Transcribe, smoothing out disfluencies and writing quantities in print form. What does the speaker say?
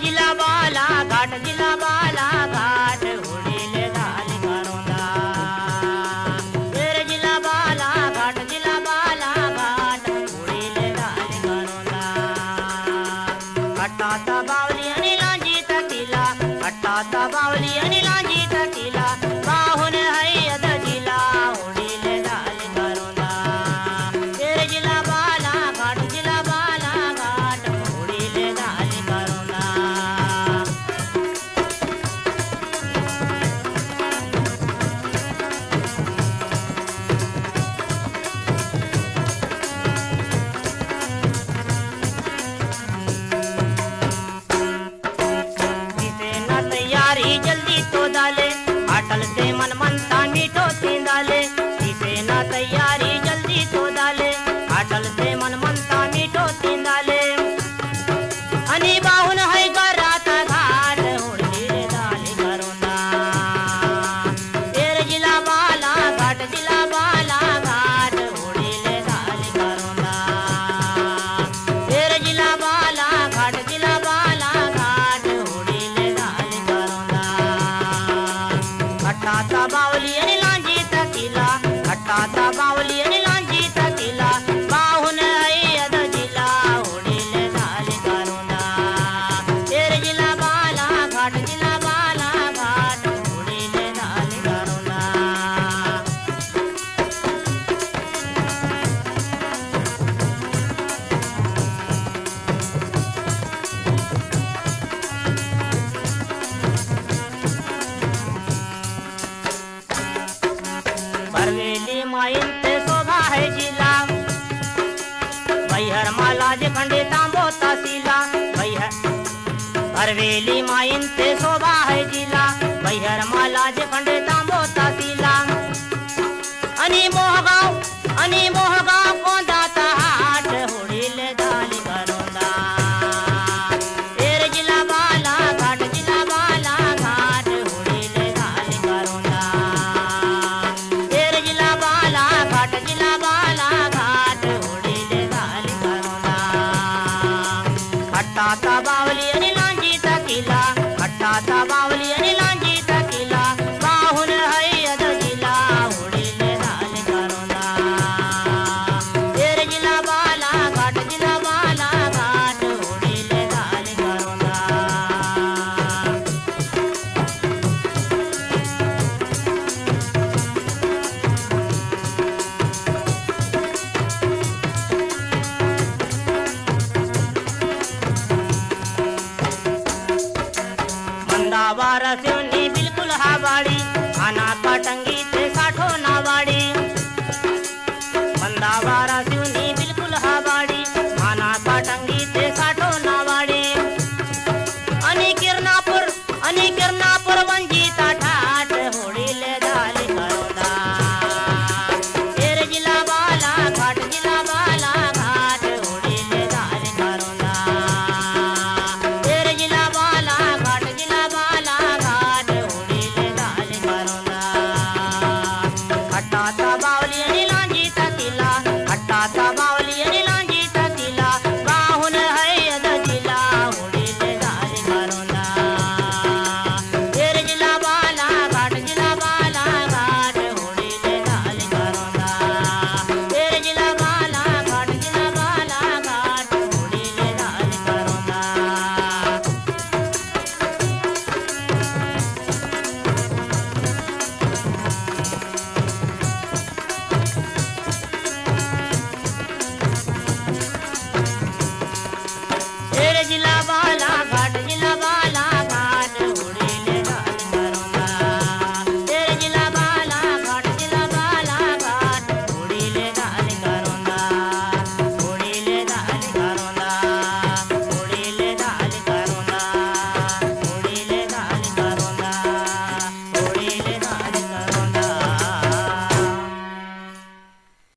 जिला बाला घाट जिला बाला घाट उडीले झाली करोंदा तेरे जिला बाला घाट जिला बाला घाट उडीले झाली करोंदा हटाता बावली आणि लांजी तकीला हटाता बावली आणि लांजी तकीला पाहुन हैयद जिला उडीले झाली करोंदा तेरे जिला बाला घाट जिला बाला घाट उडीले झाली करोंदा तैयारी जल्दी तो डाले अटल से मन मनता मीठो तींदाले इसे ना तैयारी जल्दी तो डाले अटल से मन मनता मीठो तींदाले आणि बाहुन है घरात घाट उडीले झाली करोंदा तेरे जिला बाला घाट जिला बाला घाट उडीले झाली करोंदा तेरे जिला बाला घाट जिला बाला घाट उडीले झाली करोंदा हटाता बावली आणि लांजी तकीला हटाता बावली आणि लांजी तकीला पाहुन हैयद जिला उडीले झाली करोंदा तेरे जिला बाला घाट जिला बाला घाट उडीले झाली करोंदा बरवेली माइन ते शोभा है जिला बैहर माला जे खंडे तांबो तसीला बैहर बरवेली माइन ते शोभा है जिला बैहर माला जे खंडे तांबो तसीला आणि मोहगाव कोंदाता हाट उडीले झाली करोंदा तेरे जिला बाला घाट जिला बाला घाट उडीले झाली करोंदा तेरे जिला बाला घाट जिला बाला घाट उडीले झाली करोंदा हटाता बावली आणि लांजी तकीला हटाता बावली आणि लांजी तकीला पाहुन हैयद जिला उडीले झाली करोंदा तेरे जिला बाला घाट जिला बाला घाट उडीले झाली करोंदा मंदावार से